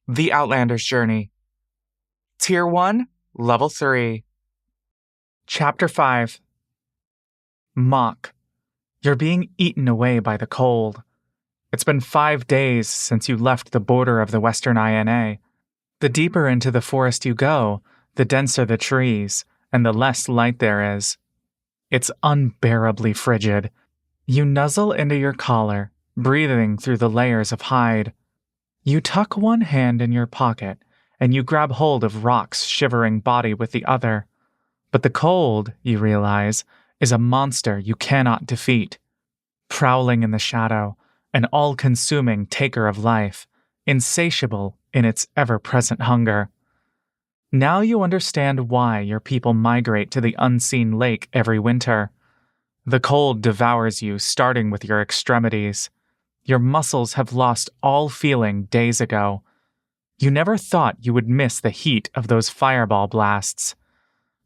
The Outlanders Journey. Tier 1, Level 3. Chapter 5. Mock. You're being eaten away by the cold. It's been 5 days since you left the border of the Western INA. The deeper into the forest you go, the denser the trees, and the less light there is. It's unbearably frigid. You nuzzle into your collar, breathing through the layers of hide. You tuck one hand in your pocket, and you grab hold of Rock's shivering body with the other. But the cold, you realize, is a monster you cannot defeat. Prowling in the shadow, an all-consuming taker of life, insatiable in its ever-present hunger. Now you understand why your people migrate to the unseen lake every winter. The cold devours you, starting with your extremities. Your muscles have lost all feeling days ago. You never thought you would miss the heat of those fireball blasts.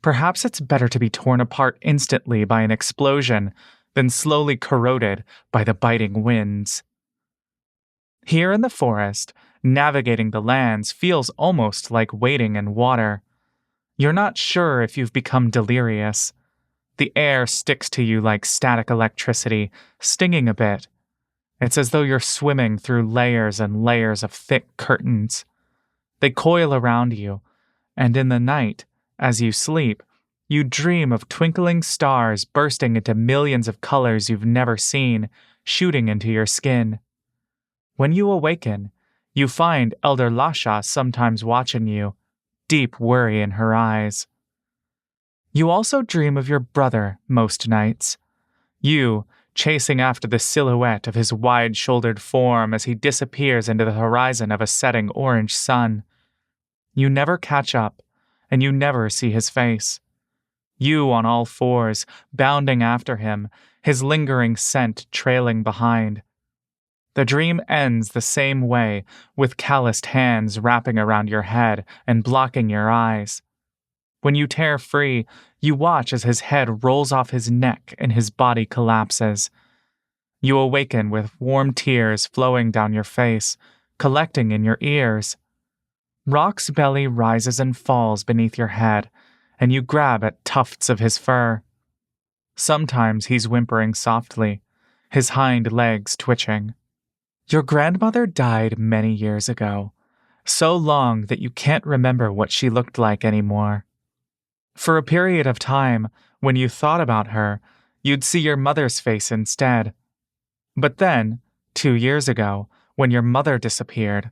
Perhaps it's better to be torn apart instantly by an explosion than slowly corroded by the biting winds. Here in the forest, navigating the lands feels almost like wading in water. You're not sure if you've become delirious. The air sticks to you like static electricity, stinging a bit. It's as though you're swimming through layers and layers of thick curtains. They coil around you, and in the night, as you sleep, you dream of twinkling stars bursting into millions of colors you've never seen, shooting into your skin. When you awaken, you find Elder Lasha sometimes watching you, deep worry in her eyes. You also dream of your brother most nights. You, chasing after the silhouette of his wide-shouldered form as he disappears into the horizon of a setting orange sun. You never catch up, and you never see his face. You on all fours, bounding after him, his lingering scent trailing behind. The dream ends the same way, with calloused hands wrapping around your head and blocking your eyes. When you tear free, you watch as his head rolls off his neck and his body collapses. You awaken with warm tears flowing down your face, collecting in your ears. Rock's belly rises and falls beneath your head, and you grab at tufts of his fur. Sometimes he's whimpering softly, his hind legs twitching. Your grandmother died many years ago, so long that you can't remember what she looked like anymore. For a period of time, when you thought about her, you'd see your mother's face instead. But then, 2 years ago, when your mother disappeared,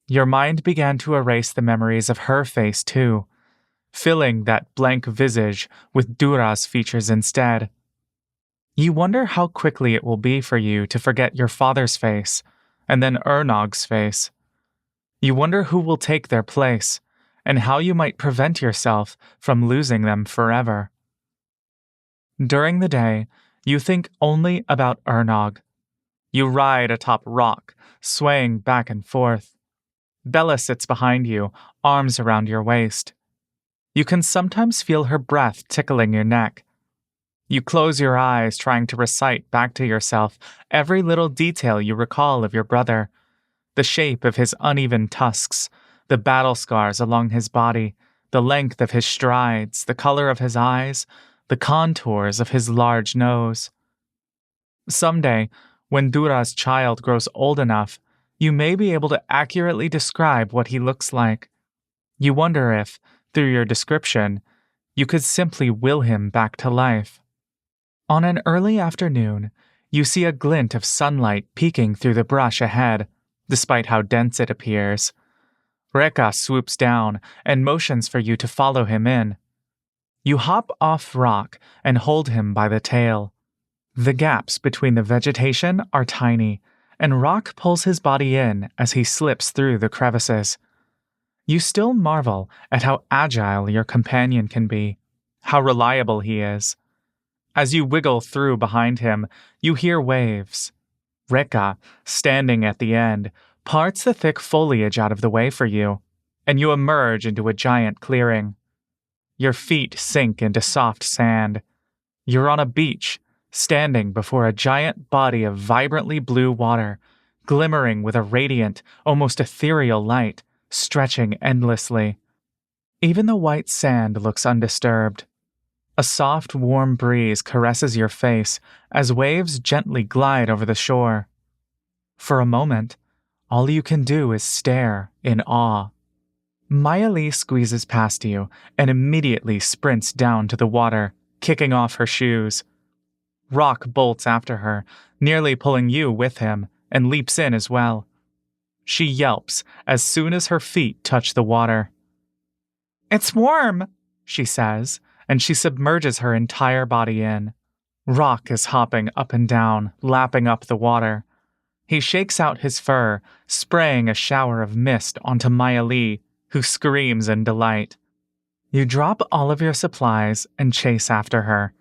your mind began to erase the memories of her face too, filling that blank visage with Dura's features instead. You wonder how quickly it will be for you to forget your father's face, and then Ernog's face. You wonder who will take their place, and how you might prevent yourself from losing them forever. During the day, you think only about Ernog. You ride atop Rock, swaying back and forth. Bella sits behind you, arms around your waist. You can sometimes feel her breath tickling your neck. You close your eyes, trying to recite back to yourself every little detail you recall of your brother. The shape of his uneven tusks, the battle scars along his body, the length of his strides, the color of his eyes, the contours of his large nose. Someday, when Dura's child grows old enough, you may be able to accurately describe what he looks like. You wonder if, through your description, you could simply will him back to life. On an early afternoon, you see a glint of sunlight peeking through the brush ahead, despite how dense it appears. Reka swoops down and motions for you to follow him in. You hop off Rock and hold him by the tail. The gaps between the vegetation are tiny, and Rock pulls his body in as he slips through the crevices. You still marvel at how agile your companion can be, how reliable he is. As you wiggle through behind him, you hear waves. Reka, standing at the end, parts the thick foliage out of the way for you, and you emerge into a giant clearing. Your feet sink into soft sand. You're on a beach, standing before a giant body of vibrantly blue water, glimmering with a radiant, almost ethereal light, stretching endlessly. Even the white sand looks undisturbed. A soft, warm breeze caresses your face as waves gently glide over the shore. For a moment, all you can do is stare in awe. Maya Lee squeezes past you and immediately sprints down to the water, kicking off her shoes. Rock bolts after her, nearly pulling you with him, and leaps in as well. She yelps as soon as her feet touch the water. "It's warm," she says, and she submerges her entire body in. Rock is hopping up and down, lapping up the water. He shakes out his fur, spraying a shower of mist onto Maya Lee, who screams in delight. You drop all of your supplies and chase after her.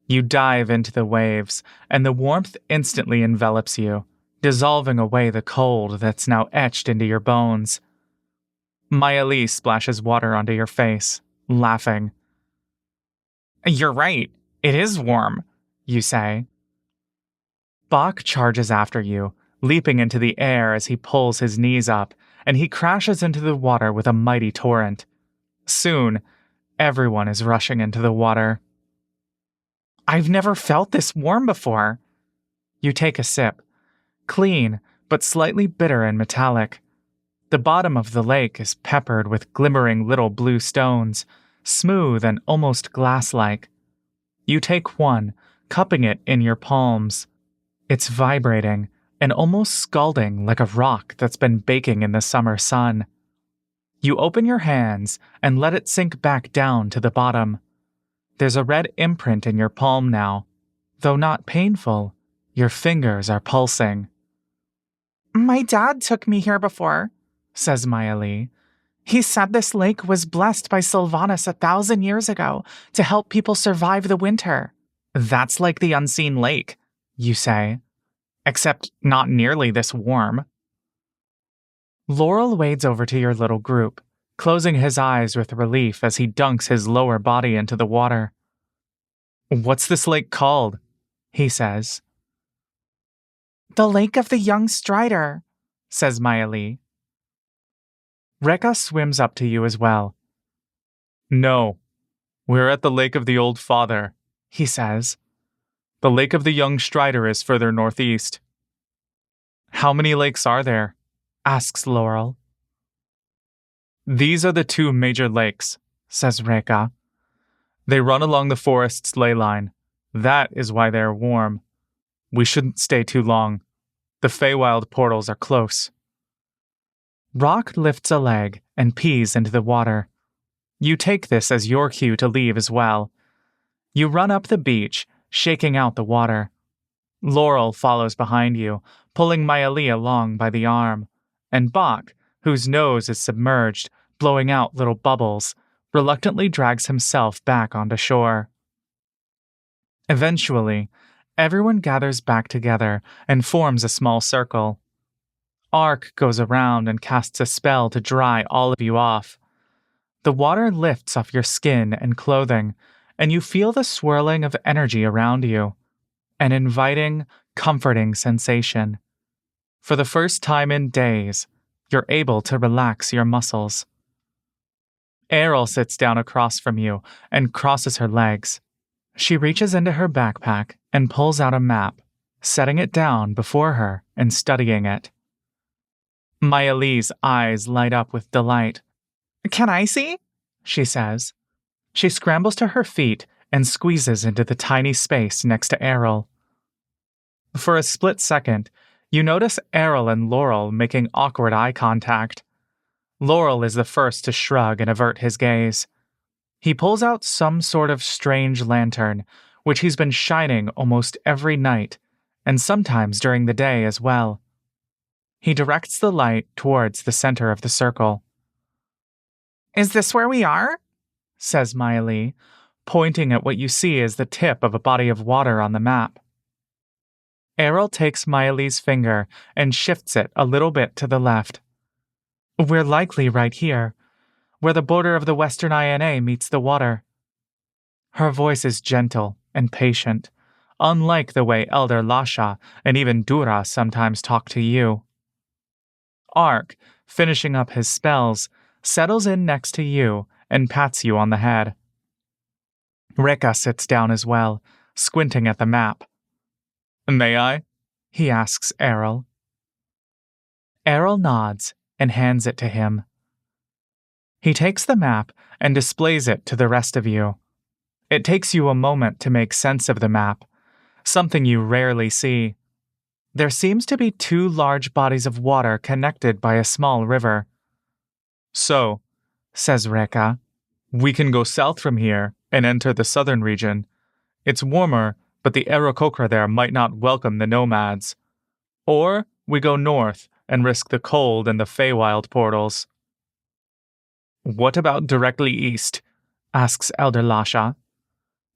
You dive into the waves, and the warmth instantly envelops you, dissolving away the cold that's now etched into your bones. Maya Lee splashes water onto your face, laughing. "You're right, it is warm," you say. Bach charges after you, leaping into the air as he pulls his knees up, and he crashes into the water with a mighty torrent. Soon, everyone is rushing into the water. "I've never felt this warm before." You take a sip. Clean, but slightly bitter and metallic. The bottom of the lake is peppered with glimmering little blue stones, smooth and almost glass-like. You take one, cupping it in your palms. It's vibrating and almost scalding like a rock that's been baking in the summer sun. You open your hands and let it sink back down to the bottom. There's a red imprint in your palm now. Though not painful, your fingers are pulsing. "My dad took me here before," says Maya Lee. "He said this lake was blessed by Sylvanus 1,000 years ago to help people survive the winter." "That's like the unseen lake," you say, "except not nearly this warm." Laurel wades over to your little group, closing his eyes with relief as he dunks his lower body into the water. "What's this lake called?" he says. "The Lake of the Young Strider," says Maya Lee. Rekka swims up to you as well. "No, we're at the Lake of the Old Father," he says. "The Lake of the Young Strider is further northeast." "How many lakes are there?" asks Laurel. "These are the two major lakes," says Rekka. "They run along the forest's ley line. That is why they are warm. We shouldn't stay too long. The Feywild portals are close." Rock lifts a leg and pees into the water. You take this as your cue to leave as well. You run up the beach, shaking out the water. Laurel follows behind you, pulling Maya Lee along by the arm, and Bach, whose nose is submerged, blowing out little bubbles, reluctantly drags himself back onto shore. Eventually, everyone gathers back together and forms a small circle. Ark goes around and casts a spell to dry all of you off. The water lifts off your skin and clothing, and you feel the swirling of energy around you, an inviting, comforting sensation. For the first time in days, you're able to relax your muscles. Errol sits down across from you and crosses her legs. She reaches into her backpack and pulls out a map, setting it down before her and studying it. Maya Lee's eyes light up with delight. "Can I see?" she says. She scrambles to her feet and squeezes into the tiny space next to Errol. For a split second, you notice Errol and Laurel making awkward eye contact. Laurel is the first to shrug and avert his gaze. He pulls out some sort of strange lantern, which he's been shining almost every night, and sometimes during the day as well. He directs the light towards the center of the circle. "Is this where we are?" says Maya Lee, pointing at what you see as the tip of a body of water on the map. Errol takes Maya Lee's finger and shifts it a little bit to the left. "We're likely right here, where the border of the Western INA meets the water." Her voice is gentle and patient, unlike the way Elder Lasha and even Dura sometimes talk to you. Ark, finishing up his spells, settles in next to you and pats you on the head. Reka sits down as well, squinting at the map. "May I?" he asks Errol. Errol nods and hands it to him. He takes the map and displays it to the rest of you. It takes you a moment to make sense of the map, something you rarely see. There seems to be 2 large bodies of water connected by a small river. "So," says Reka, "we can go south from here and enter the southern region. It's warmer, but the Aarakocra there might not welcome the nomads. Or we go north and risk the cold and the Feywild portals." "What about directly east?" asks Elder Lasha.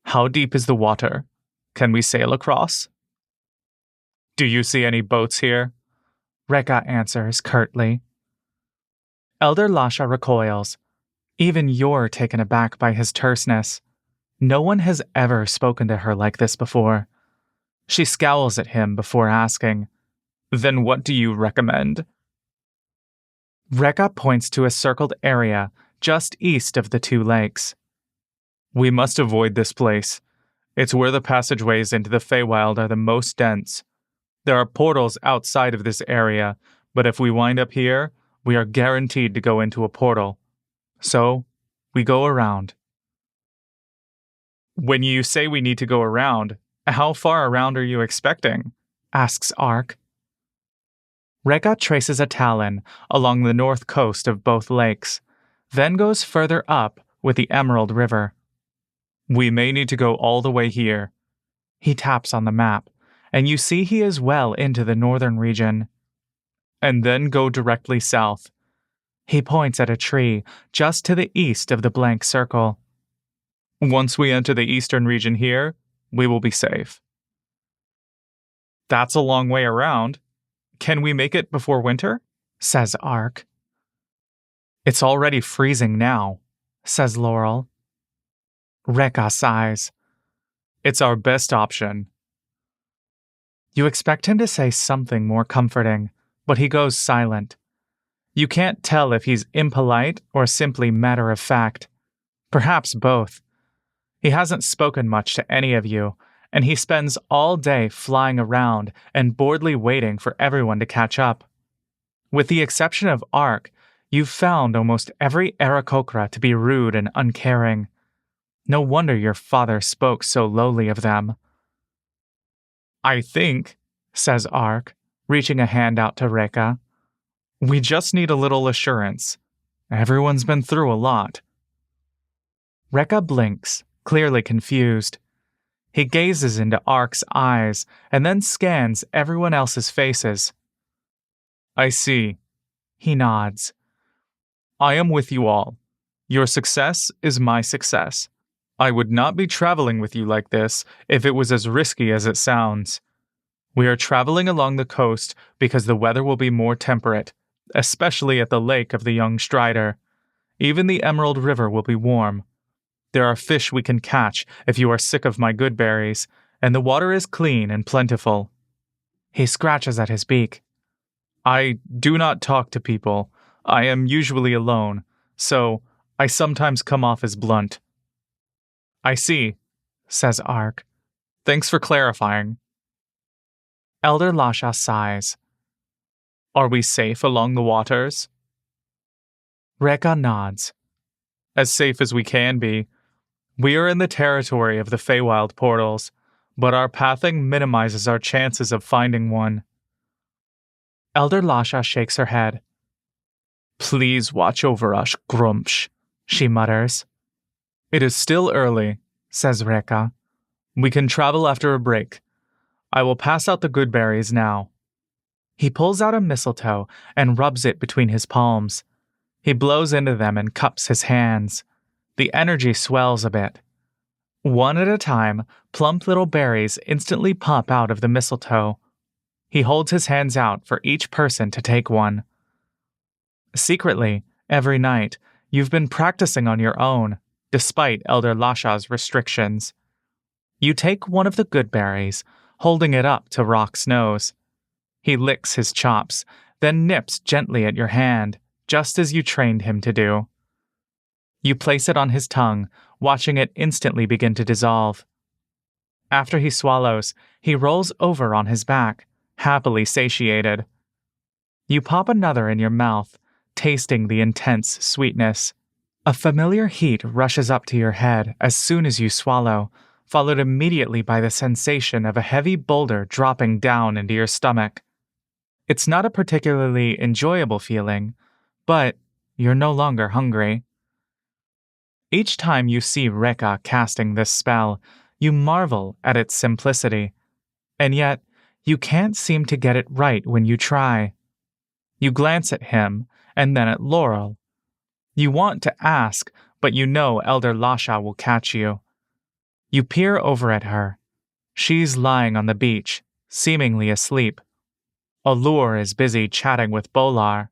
"How deep is the water? Can we sail across?" "Do you see any boats here?" Reka answers curtly. Elder Lasha recoils. Even you're taken aback by his terseness. No one has ever spoken to her like this before. She scowls at him before asking, "Then what do you recommend?" Reka points to a circled area just east of the 2 lakes. "We must avoid this place. It's where the passageways into the Feywild are the most dense. There are portals outside of this area, but if we wind up here, we are guaranteed to go into a portal. So, we go around." "When you say we need to go around, how far around are you expecting?" asks Ark. Reka traces a talon along the north coast of both lakes, then goes further up with the Emerald River. "We may need to go all the way here." He taps on the map, and you see he is well into the northern region. "And then go directly south." He points at a tree just to the east of the blank circle. "Once we enter the eastern region here, we will be safe." "That's a long way around. Can we make it before winter?" says Ark. "It's already freezing now," says Laurel. Reka sighs. "It's our best option." You expect him to say something more comforting, but he goes silent. You can't tell if he's impolite or simply matter of fact. Perhaps both. He hasn't spoken much to any of you, and he spends all day flying around and boredly waiting for everyone to catch up. With the exception of Ark, you've found almost every Aarakocra to be rude and uncaring. No wonder your father spoke so lowly of them. "I think," says Ark, reaching a hand out to Reka, "we just need a little assurance. Everyone's been through a lot." Reka blinks, clearly confused. He gazes into Ark's eyes and then scans everyone else's faces. "I see." He nods. "I am with you all. Your success is my success. I would not be traveling with you like this if it was as risky as it sounds. We are traveling along the coast because the weather will be more temperate, especially at the lake of the young Strider. Even the Emerald River will be warm. There are fish we can catch if you are sick of my good berries, and the water is clean and plentiful." He scratches at his beak. "I do not talk to people. I am usually alone, so I sometimes come off as blunt." "I see," says Ark. "Thanks for clarifying." Elder Lasha sighs. "Are we safe along the waters?" Reka nods. "As safe as we can be. We are in the territory of the Feywild portals, but our pathing minimizes our chances of finding one." Elder Lasha shakes her head. "Please watch over us, Grumpsh," she mutters. "It is still early," says Reka. "We can travel after a break. I will pass out the good berries now." He pulls out a mistletoe and rubs it between his palms. He blows into them and cups his hands. The energy swells a bit. One at a time, plump little berries instantly pop out of the mistletoe. He holds his hands out for each person to take one. Secretly, every night, you've been practicing on your own, despite Elder Lasha's restrictions. You take one of the good berries, holding it up to Rock's nose. He licks his chops, then nips gently at your hand, just as you trained him to do. You place it on his tongue, watching it instantly begin to dissolve. After he swallows, he rolls over on his back, happily satiated. You pop another in your mouth, tasting the intense sweetness. A familiar heat rushes up to your head as soon as you swallow, followed immediately by the sensation of a heavy boulder dropping down into your stomach. It's not a particularly enjoyable feeling, but you're no longer hungry. Each time you see Rekka casting this spell, you marvel at its simplicity, and yet you can't seem to get it right when you try. You glance at him, and then at Laurel. You want to ask, but you know Elder Lasha will catch you. You peer over at her. She's lying on the beach, seemingly asleep. Allure is busy chatting with Bolar.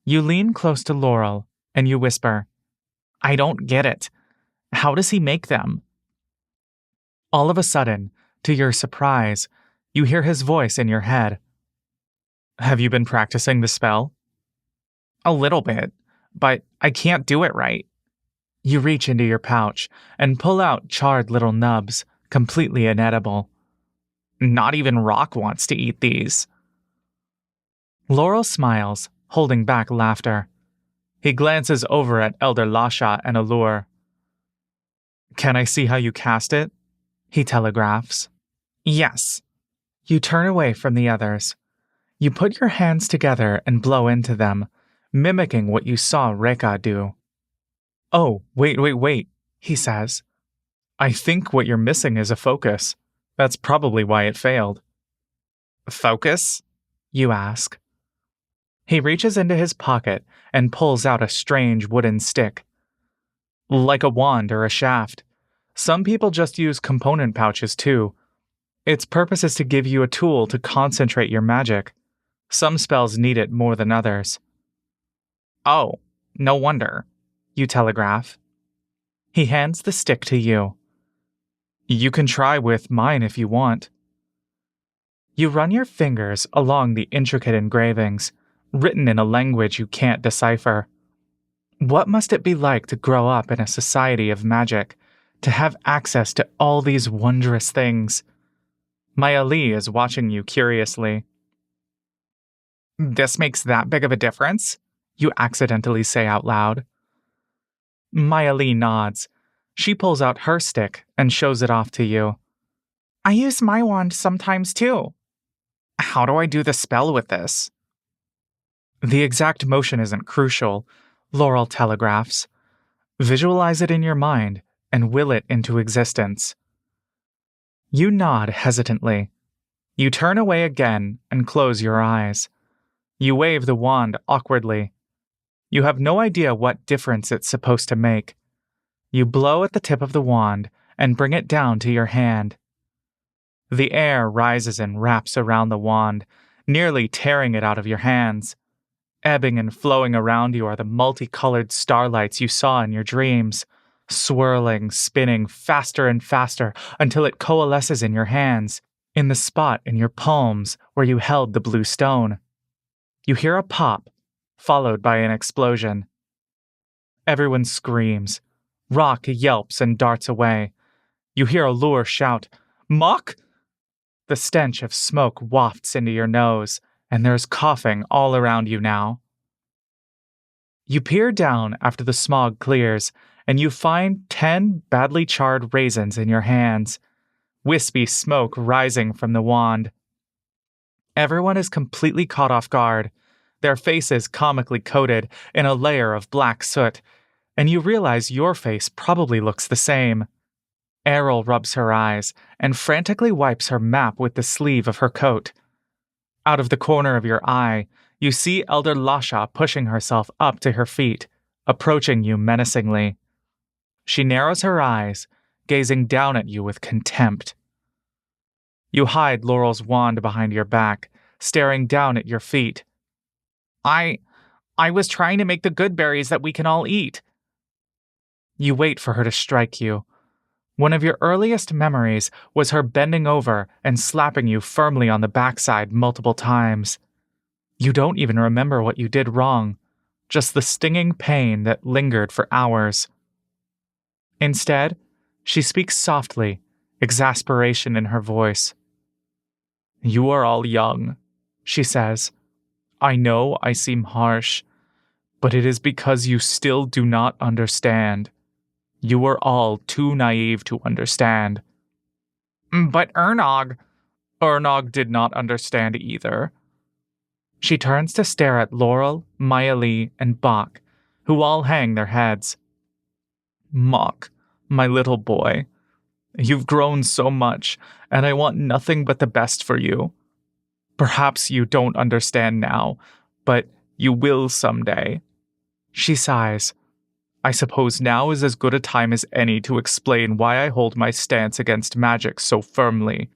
You lean close to Laurel, and you whisper, "I don't get it. How does he make them?" All of a sudden, to your surprise, you hear his voice in your head. "Have you been practicing the spell?" "A little bit, but I can't do it right." You reach into your pouch and pull out charred little nubs, completely inedible. "Not even Rock wants to eat these." Laurel smiles, holding back laughter. He glances over at Elder Lasha and Allure. "Can I see how you cast it?" he telegraphs. "Yes." You turn away from the others. You put your hands together and blow into them, mimicking what you saw Rekka do. "Oh, wait, he says. "I think what you're missing is a focus. That's probably why it failed." "Focus?" you ask. He reaches into his pocket and pulls out a strange wooden stick. Like a wand or a shaft. Some people just use component pouches too. Its purpose is to give you a tool to concentrate your magic. Some spells need it more than others. "Oh, no wonder," you telegraph. He hands the stick to you. "You can try with mine if you want." You run your fingers along the intricate engravings, written in a language you can't decipher. What must it be like to grow up in a society of magic, to have access to all these wondrous things? Maya Lee is watching you curiously. "This makes that big of a difference?" you accidentally say out loud. Maya Lee nods. She pulls out her stick and shows it off to you. "I use my wand sometimes too." "How do I do the spell with this?" "The exact motion isn't crucial," Laurel telegraphs. "Visualize it in your mind and will it into existence." You nod hesitantly. You turn away again and close your eyes. You wave the wand awkwardly. You have no idea what difference it's supposed to make. You blow at the tip of the wand and bring it down to your hand. The air rises and wraps around the wand, nearly tearing it out of your hands. Ebbing and flowing around you are the multicolored starlights you saw in your dreams, swirling, spinning faster and faster until it coalesces in your hands, in the spot in your palms where you held the blue stone. You hear a pop, followed by an explosion. Everyone screams. Rock yelps and darts away. You hear Allure shout, "Mock!" The stench of smoke wafts into your nose, and there's coughing all around you now. You peer down after the smog clears, and you find 10 badly charred raisins in your hands, wispy smoke rising from the wand. Everyone is completely caught off guard, their faces comically coated in a layer of black soot, and you realize your face probably looks the same. Errol rubs her eyes and frantically wipes her map with the sleeve of her coat. Out of the corner of your eye, you see Elder Lasha pushing herself up to her feet, approaching you menacingly. She narrows her eyes, gazing down at you with contempt. You hide Laurel's wand behind your back, staring down at your feet. I was trying to make the good berries that we can all eat." You wait for her to strike you. One of your earliest memories was her bending over and slapping you firmly on the backside multiple times. You don't even remember what you did wrong, just the stinging pain that lingered for hours. Instead, she speaks softly, exasperation in her voice. You are all young, she says. I know I seem harsh, but it is because you still do not understand. You are all too naive to understand. But Ernog did not understand either. She turns to stare at Laurel, Maya Lee, and Bach, who all hang their heads. Mock, my little boy, you've grown so much, and I want nothing but the best for you. Perhaps you don't understand now, but you will someday. She sighs. I suppose now is as good a time as any to explain why I hold my stance against magic so firmly.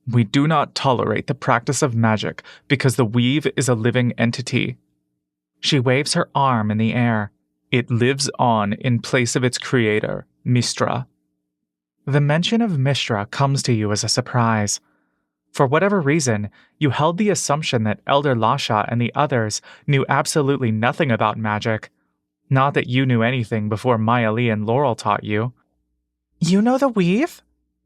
We do not tolerate the practice of magic because the weave is a living entity. She waves her arm in the air. It lives on in place of its creator, Mistra. The mention of Mistra comes to you as a surprise. For whatever reason, you held the assumption that Elder Lasha and the others knew absolutely nothing about magic. Not that you knew anything before Maya Lee and Laurel taught you. You know the weave?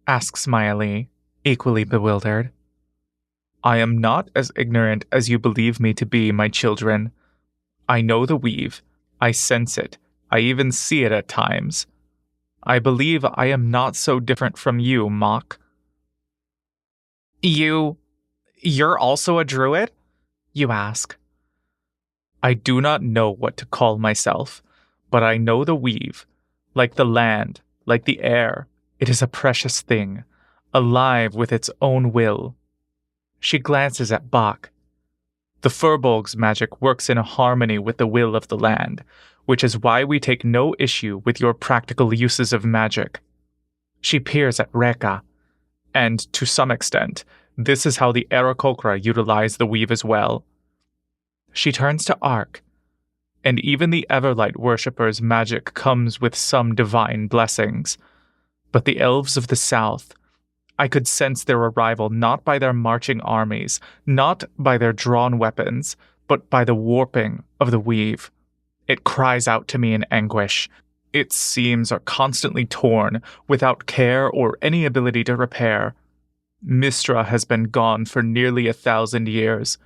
Asks Maya Lee, equally bewildered. I am not as ignorant as you believe me to be, my children. I know the weave. I sense it. I even see it at times. I believe I am not so different from you, Mock. You're also a druid? You ask. I do not know what to call myself, but I know the weave. Like the land, like the air, it is a precious thing, alive with its own will. She glances at Bach. The Furbolg's magic works in harmony with the will of the land, which is why we take no issue with your practical uses of magic. She peers at Reka, and to some extent, this is how the Aarakocra utilize the weave as well. She turns to Ark, and even the Everlight worshippers' magic comes with some divine blessings. But the elves of the south, I could sense their arrival not by their marching armies, not by their drawn weapons, but by the warping of the weave. It cries out to me in anguish. Its seams are constantly torn, without care or any ability to repair. Mistra has been gone for nearly 1,000 years.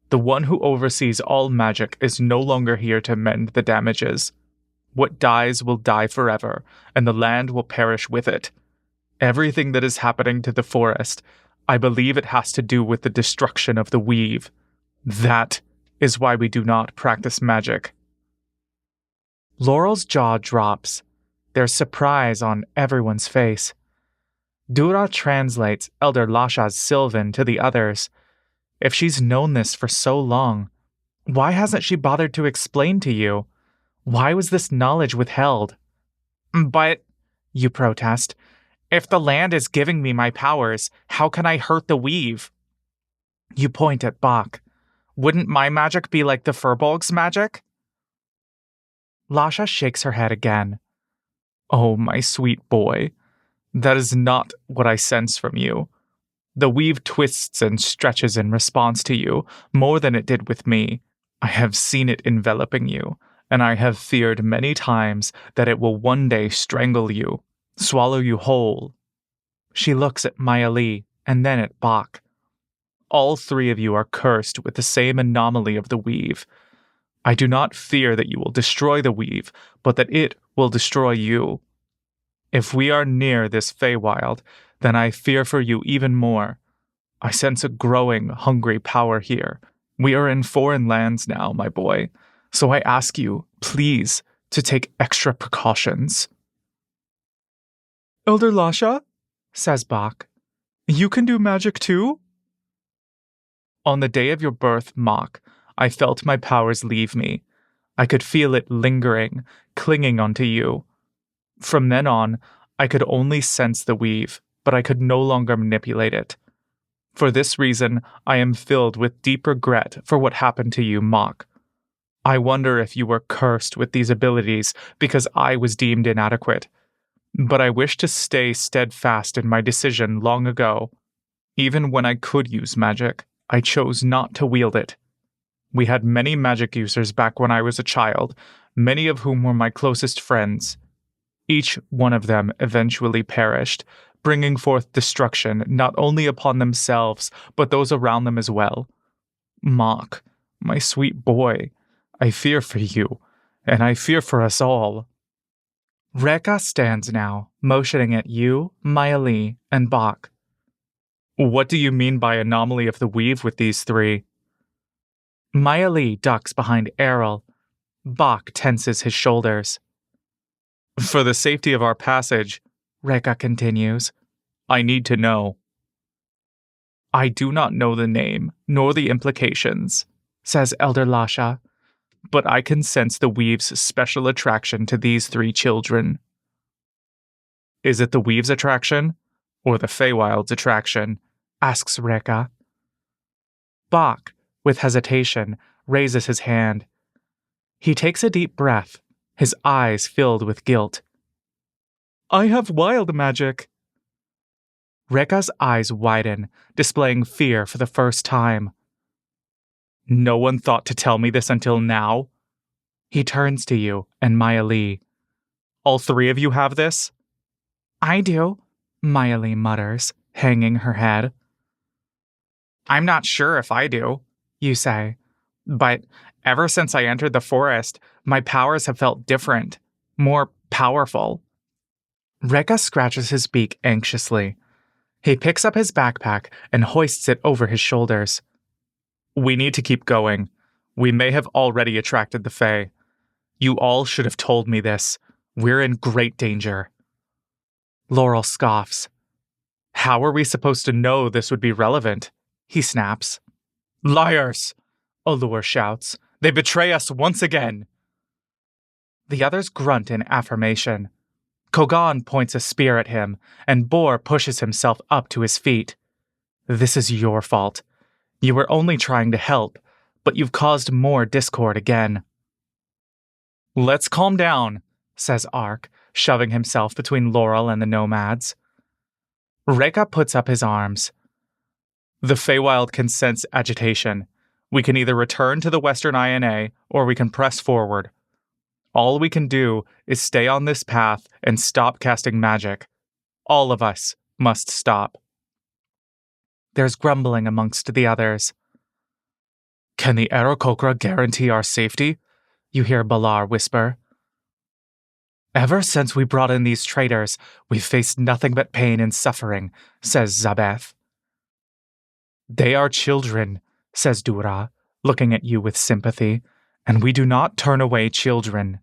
The one who oversees all magic is no longer here to mend the damages. What dies will die forever, and the land will perish with it. Everything that is happening to the forest, I believe it has to do with the destruction of the weave. That is why we do not practice magic. Laurel's jaw drops. There's surprise on everyone's face. Dura translates Elder Lasha's Sylvan to the others. If she's known this for so long, why hasn't she bothered to explain to you? Why was this knowledge withheld? But, you protest, if the land is giving me my powers, how can I hurt the weave? You point at Bach. Wouldn't my magic be like the Furbolg's magic? Lasha shakes her head again. Oh, my sweet boy, that is not what I sense from you. The weave twists and stretches in response to you, more than it did with me. I have seen it enveloping you, and I have feared many times that it will one day strangle you, swallow you whole. She looks at Maya Lee, and then at Bach. All three of you are cursed with the same anomaly of the weave. I do not fear that you will destroy the weave, but that it will destroy you. If we are near this Feywild, then I fear for you even more. I sense a growing, hungry power here. We are in foreign lands now, my boy, so I ask you, please, to take extra precautions. Elder Lasha, says Bach, you can do magic too? On the day of your birth, Mock, I felt my powers leave me. I could feel it lingering, clinging onto you. From then on, I could only sense the weave, but I could no longer manipulate it. For this reason, I am filled with deep regret for what happened to you, Mock. I wonder if you were cursed with these abilities because I was deemed inadequate. But I wish to stay steadfast in my decision long ago. Even when I could use magic, I chose not to wield it. We had many magic users back when I was a child, many of whom were my closest friends. Each one of them eventually perished, bringing forth destruction not only upon themselves, but those around them as well. Mok, my sweet boy, I fear for you, and I fear for us all. Rekka stands now, motioning at you, Maili, and Bach. What do you mean by anomaly of the weave with these three? Maili ducks behind Errol. Bach tenses his shoulders. For the safety of our passage, Rekka continues, I need to know. I do not know the name, nor the implications, says Elder Lasha, but I can sense the weave's special attraction to these three children. Is it the weave's attraction, or the Feywild's attraction? Asks Rekka. Bach, with hesitation, raises his hand. He takes a deep breath, his eyes filled with guilt. I have wild magic. Rekka's eyes widen, displaying fear for the first time. No one thought to tell me this until now? He turns to you and Maili. All three of you have this? I do, Maili mutters, hanging her head. I'm not sure if I do, you say. But ever since I entered the forest, my powers have felt different, more powerful. Rekka scratches his beak anxiously. He picks up his backpack and hoists it over his shoulders. We need to keep going. We may have already attracted the Fae. You all should have told me this. We're in great danger. Laurel scoffs. How are we supposed to know this would be relevant? He snaps. Liars! Allure shouts. They betray us once again. The others grunt in affirmation. Kogan points a spear at him, and Bor pushes himself up to his feet. This is your fault. You were only trying to help, but you've caused more discord again. Let's calm down, says Ark, shoving himself between Laurel and the nomads. Rekka puts up his arms. The Feywild can sense agitation. We can either return to the Western INA, or we can press forward. All we can do is stay on this path and stop casting magic. All of us must stop. There's grumbling amongst the others. Can the Aarakocra guarantee our safety? You hear Balar whisper. Ever since we brought in these traitors, we've faced nothing but pain and suffering, says Zabeth. They are children, says Dura, looking at you with sympathy, and we do not turn away children.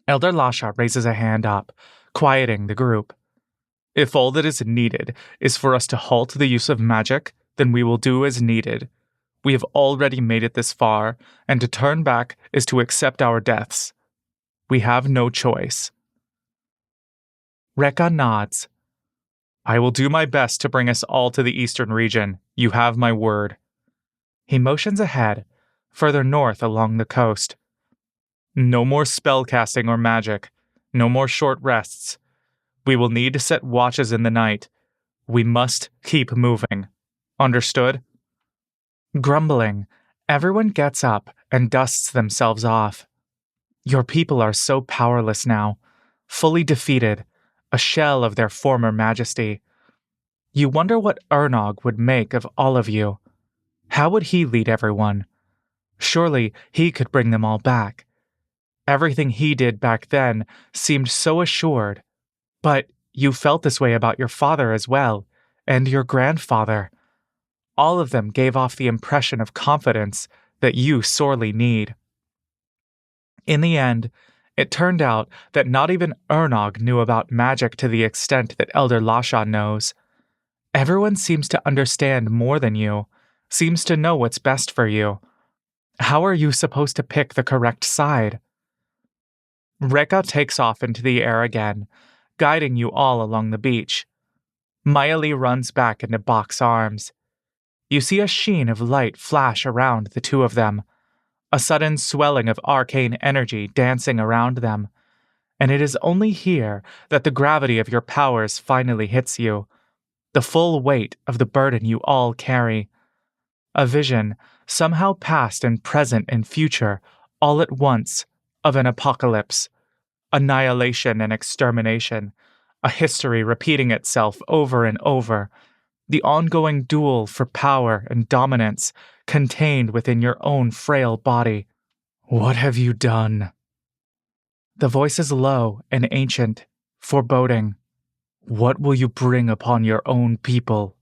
Elder Lasha raises a hand up, quieting the group. If all that is needed is for us to halt the use of magic, then we will do as needed. We have already made it this far, and to turn back is to accept our deaths. We have no choice. Rekka nods. I will do my best to bring us all to the eastern region. You have my word. He motions ahead, further north along the coast. No more spellcasting or magic. No more short rests. We will need to set watches in the night. We must keep moving. Understood? Grumbling, everyone gets up and dusts themselves off. Your people are so powerless now, fully defeated, a shell of their former majesty. You wonder what Ernog would make of all of you. How would he lead everyone? Surely he could bring them all back. Everything he did back then seemed so assured. But you felt this way about your father as well, and your grandfather. All of them gave off the impression of confidence that you sorely need. In the end, it turned out that not even Ernog knew about magic to the extent that Elder Lasha knows. Everyone seems to understand more than you, seems to know what's best for you. How are you supposed to pick the correct side? Rekka takes off into the air again, guiding you all along the beach. Maili runs back into Bach's arms. You see a sheen of light flash around the two of them, a sudden swelling of arcane energy dancing around them, and it is only here that the gravity of your powers finally hits you, the full weight of the burden you all carry. a vision, somehow past and present and future, all at once, of an apocalypse, annihilation and extermination, a history repeating itself over and over, the ongoing duel for power and dominance contained within your own frail body. What have you done? The voice is low and ancient, foreboding. What will you bring upon your own people?